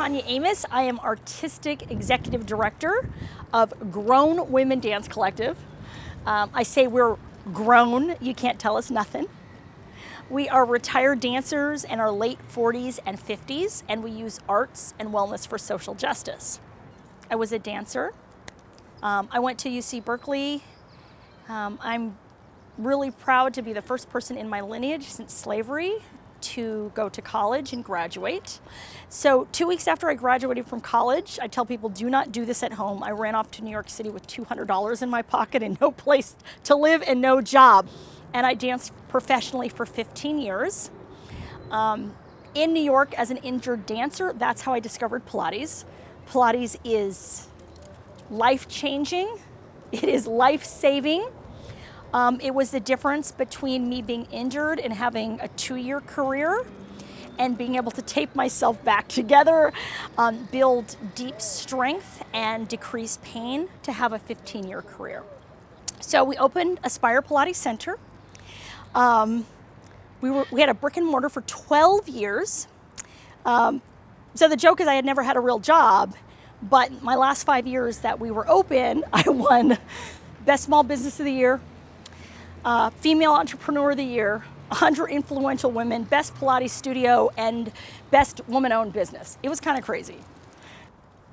Tonya Amos. I am Artistic Executive Director of Grown Women Dance Collective. I say we're grown, you can't tell us nothing. We are retired dancers in our late 40s and 50s, and we use arts and wellness for social justice. I was a dancer. I went to UC Berkeley. I'm really proud to be the first person in my lineage since slavery to go to college and graduate. So 2 weeks after I graduated from college, I tell people, do not do this at home. I ran off to New York City with $200 in my pocket and no place to live and no job. And I danced professionally for 15 years. In New York as an injured dancer, that's how I discovered Pilates. Pilates is life-changing. It is life-saving. It was the difference between me being injured and having a 2-year career and being able to tape myself back together, build deep strength and decrease pain to have a 15-year career. So we opened Aspire Pilates Center. We had a brick and mortar for 12 years. So the joke is I had never had a real job, but my last 5 years that we were open, I won Best Small Business of the Year, Female Entrepreneur of the Year, 100 Influential Women, Best Pilates Studio, and Best Woman-Owned Business. It was kind of crazy.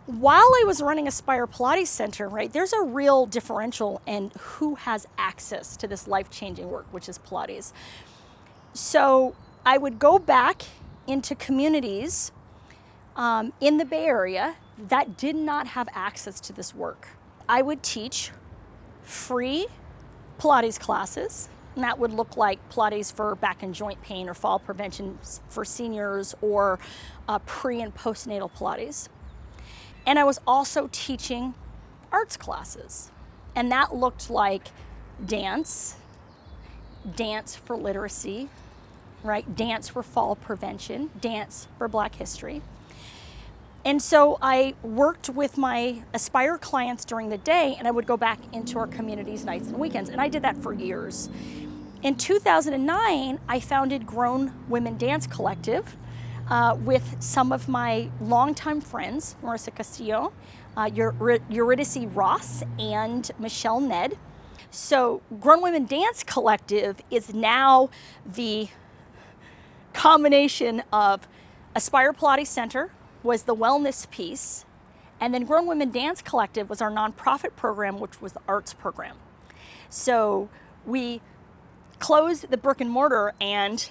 While I was running Aspire Pilates Center, right, there's a real differential in who has access to this life-changing work, which is Pilates. So I would go back into communities in the Bay Area that did not have access to this work. I would teach free Pilates classes, and that would look like Pilates for back and joint pain or fall prevention for seniors, or pre and postnatal Pilates. And I was also teaching arts classes, and that looked like dance for literacy, right? Dance for fall prevention, dance for Black history. And so I worked with my Aspire clients during the day, and I would go back into our communities nights and weekends, and I did that for years. In 2009, I founded Grown Women Dance Collective with some of my longtime friends, Marissa Castillo, Eurydice Ross, and Michelle Ned. So Grown Women Dance Collective is now the combination of Aspire Pilates Center, was the wellness piece, and then Grown Women Dance Collective was our nonprofit program, which was the arts program. So we closed the brick and mortar and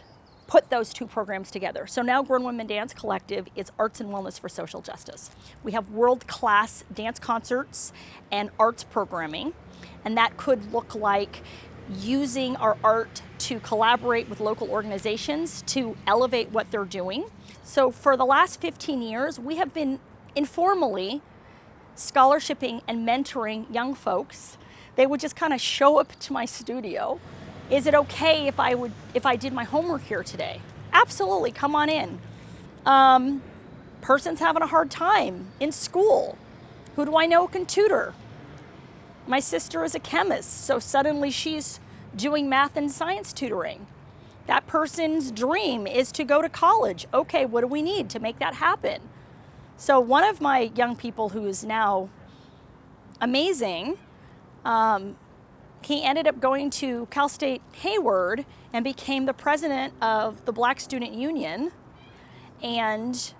put those two programs together. So now Grown Women Dance Collective is arts and wellness for social justice. We have world-class dance concerts and arts programming, and that could look like using our art to collaborate with local organizations to elevate what they're doing. So for the last 15 years, we have been informally scholarshiping and mentoring young folks. They would just kind of show up to my studio. Is it okay if I did my homework here today? Absolutely, come on in. Person's having a hard time in school. Who do I know can tutor? My sister is a chemist, so suddenly she's doing math and science tutoring. That person's dream is to go to college. Okay, what do we need to make that happen? So one of my young people who is now amazing, he ended up going to Cal State Hayward and became the president of the Black Student Union. And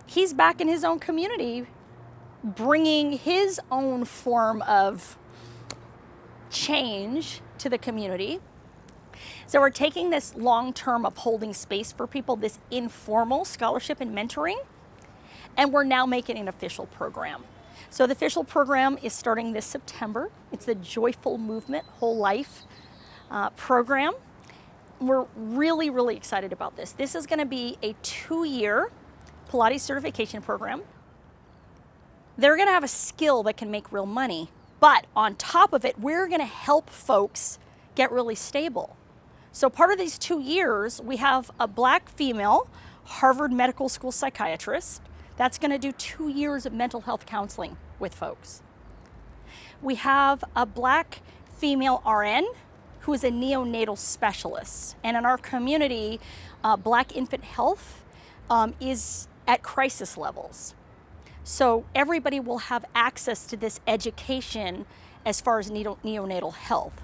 he's back in his own community, bringing his own form of change to the community. So we're taking this long-term of holding space for people, this informal scholarship and mentoring, and we're now making an official program. So the official program is starting this September. It's the Joyful Movement Whole Life program. We're really, really excited about this. This is going to be a 2-year Pilates certification program. They're going to have a skill that can make real money, but on top of it, we're going to help folks get really stable. So part of these 2 years, we have a Black female Harvard Medical School psychiatrist that's going to do 2 years of mental health counseling with folks. We have a Black female RN who is a neonatal specialist. And in our community, Black infant health is at crisis levels. So everybody will have access to this education as far as neonatal health.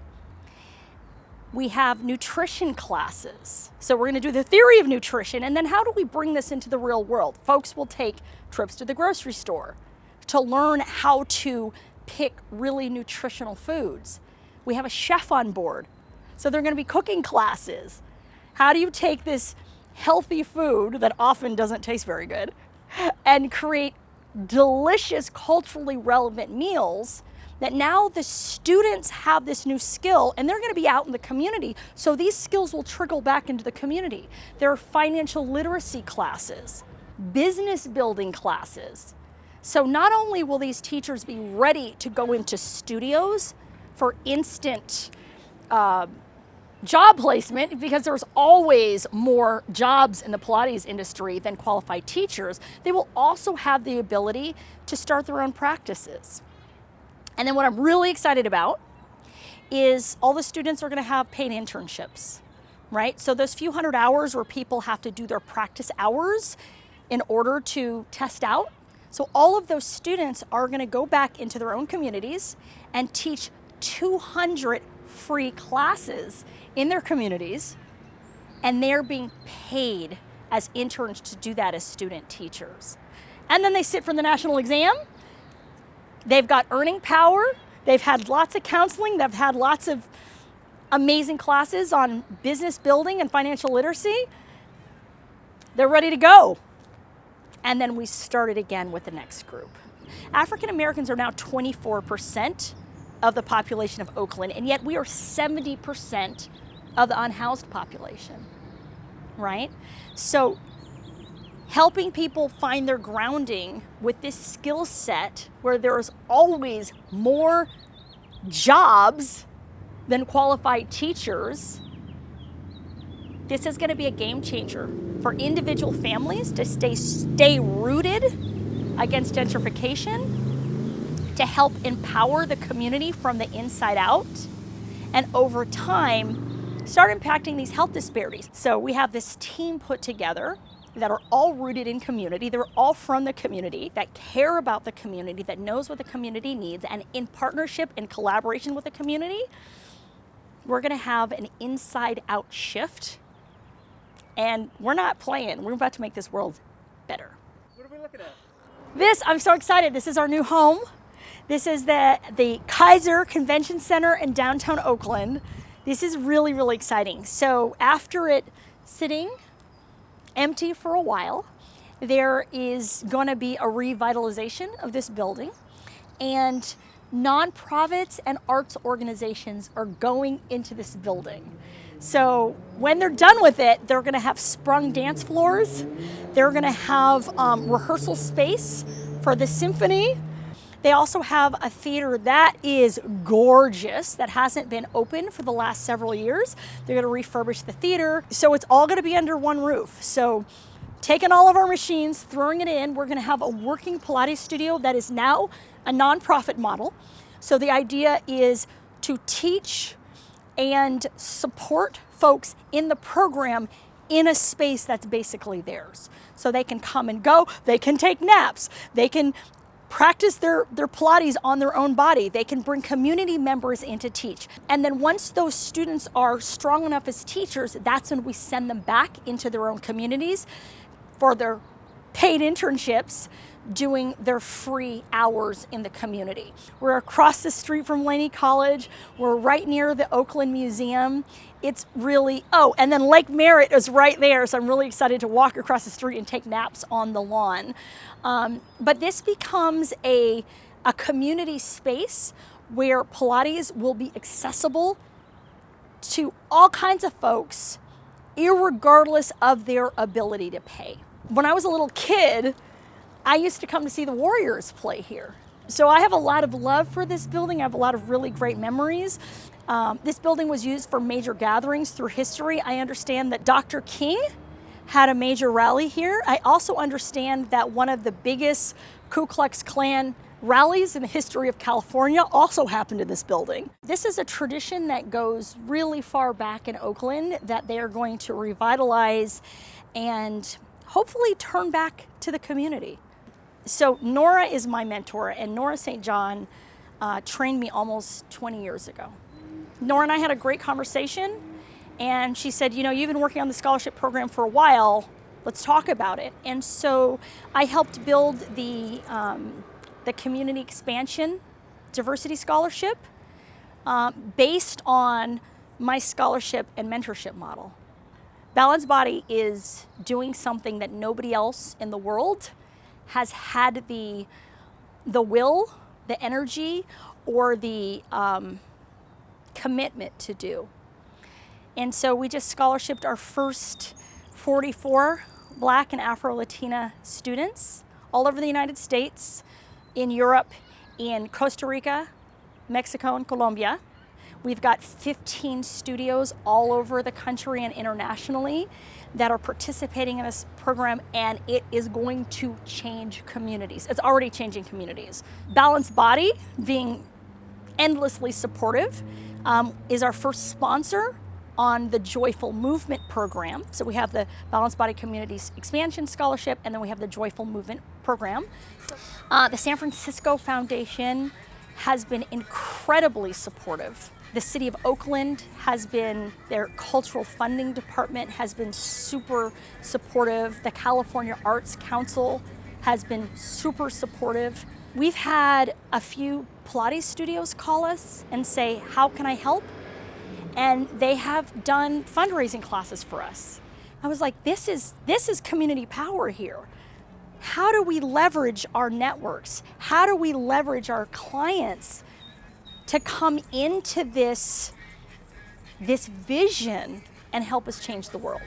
We have nutrition classes. So we're going to do the theory of nutrition, and then how do we bring this into the real world? Folks will take trips to the grocery store to learn how to pick really nutritional foods. We have a chef on board. So they're going to be cooking classes. How do you take this healthy food that often doesn't taste very good and create delicious, culturally relevant meals that now the students have this new skill and they're going to be out in the community, so these skills will trickle back into the community. There are financial literacy classes, business building classes. So not only will these teachers be ready to go into studios for instant job placement, because there's always more jobs in the Pilates industry than qualified teachers, they will also have the ability to start their own practices. And then what I'm really excited about is all the students are going to have paid internships, right? So those few hundred hours where people have to do their practice hours in order to test out. So all of those students are going to go back into their own communities and teach 200 free classes in their communities, and they're being paid as interns to do that as student teachers. And then they sit for the national exam. They've got earning power. They've had lots of counseling. They've had lots of amazing classes on business building and financial literacy. They're ready to go. And then we started again with the next group. African Americans are now 24% of the population of Oakland, and yet we are 70% of the unhoused population, right? So helping people find their grounding with this skill set where there's always more jobs than qualified teachers, this is going to be a game changer for individual families to stay rooted against gentrification, to help empower the community from the inside out, and over time start impacting these health disparities. So we have this team put together that are all rooted in community. They're all from the community, that care about the community, that knows what the community needs, and in partnership and collaboration with the community, we're gonna have an inside-out shift, and we're not playing. We're about to make this world better. What are we looking at? This, I'm so excited. This is our new home. This is the Kaiser Convention Center in downtown Oakland. This is really, really exciting. So after it sitting empty for a while, there is going to be a revitalization of this building, and nonprofits and arts organizations are going into this building. So when they're done with it, they're going to have sprung dance floors. They're going to have rehearsal space for the symphony. They also have a theater that is gorgeous, that hasn't been open for the last several years. They're going to refurbish the theater. So it's all going to be under one roof. So taking all of our machines, throwing it in, we're going to have a working Pilates studio that is now a nonprofit model. So the idea is to teach and support folks in the program in a space that's basically theirs. So they can come and go, they can take naps, they can practice their Pilates on their own body. They can bring community members in to teach. And then once those students are strong enough as teachers, that's when we send them back into their own communities for their paid internships, doing their free hours in the community. We're across the street from Laney College. We're right near the Oakland Museum. It's really, oh, and then Lake Merritt is right there, so I'm really excited to walk across the street and take naps on the lawn. But this becomes a community space where Pilates will be accessible to all kinds of folks, irregardless of their ability to pay. When I was a little kid, I used to come to see the Warriors play here. So I have a lot of love for this building. I have a lot of really great memories. This building was used for major gatherings through history. I understand that Dr. King had a major rally here. I also understand that one of the biggest Ku Klux Klan rallies in the history of California also happened in this building. This is a tradition that goes really far back in Oakland that they are going to revitalize and hopefully turn back to the community. So Nora is my mentor, and Nora St. John trained me almost 20 years ago. Nora and I had a great conversation, and she said, you've been working on the scholarship program for a while, let's talk about it. And so I helped build the community expansion diversity scholarship based on my scholarship and mentorship model. Balanced Body is doing something that nobody else in the world has had the will, the energy, or the commitment to do. And so we just scholarshiped our first 44 Black and Afro-Latina students all over the United States, in Europe, in Costa Rica, Mexico, and Colombia. We've got 15 studios all over the country and internationally that are participating in this program, and it is going to change communities. It's already changing communities. Balanced Body, being endlessly supportive, is our first sponsor on the Joyful Movement program. So we have the Balanced Body Communities Expansion Scholarship, and then we have the Joyful Movement program. The San Francisco Foundation has been incredibly supportive. The City of Oakland has been, their cultural funding department has been super supportive. The California Arts Council has been super supportive. We've had a few Pilates studios call us and say, how can I help? And they have done fundraising classes for us. I was like, this is community power here. How do we leverage our networks? How do we leverage our clients to come into this vision and help us change the world?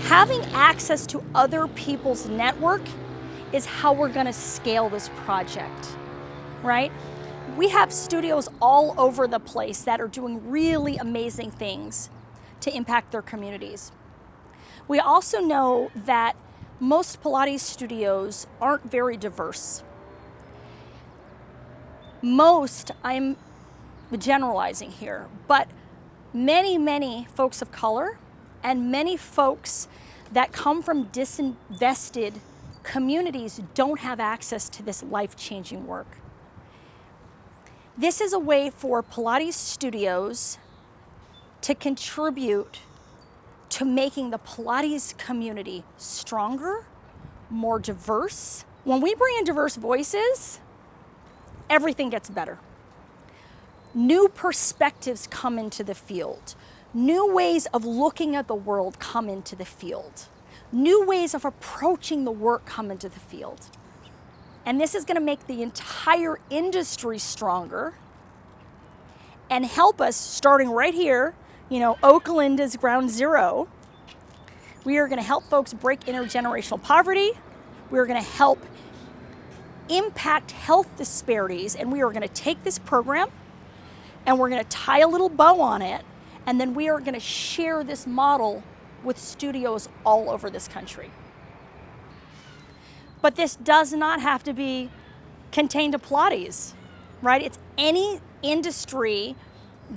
Having access to other people's network is how we're gonna scale this project, right? We have studios all over the place that are doing really amazing things to impact their communities. We also know that most Pilates studios aren't very diverse. Most, I'm generalizing here, but many folks of color and many folks that come from disinvested communities don't have access to this life-changing work. This is a way for Pilates studios to contribute to making the Pilates community stronger, more diverse. When we bring in diverse voices, everything gets better. New perspectives come into the field. New ways of looking at the world come into the field. New ways of approaching the work come into the field. And this is going to make the entire industry stronger and help us, starting right here. Oakland is ground zero. We are going to help folks break intergenerational poverty. We are going to help impact health disparities, and we are going to take this program and we're going to tie a little bow on it, and then we are going to share this model with studios all over this country. But this does not have to be contained to Pilates, right? It's any industry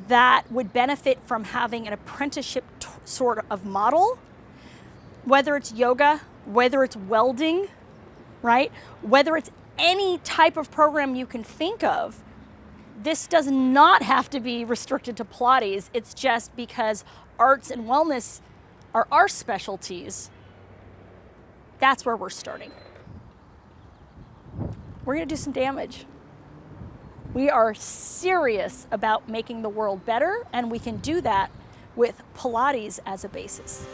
that would benefit from having an apprenticeship sort of model, whether it's yoga, whether it's welding, right? Whether it's any type of program you can think of. This does not have to be restricted to Pilates. It's just because arts and wellness are our specialties. That's where we're starting. We're going to do some damage. We are serious about making the world better, and we can do that with Pilates as a basis.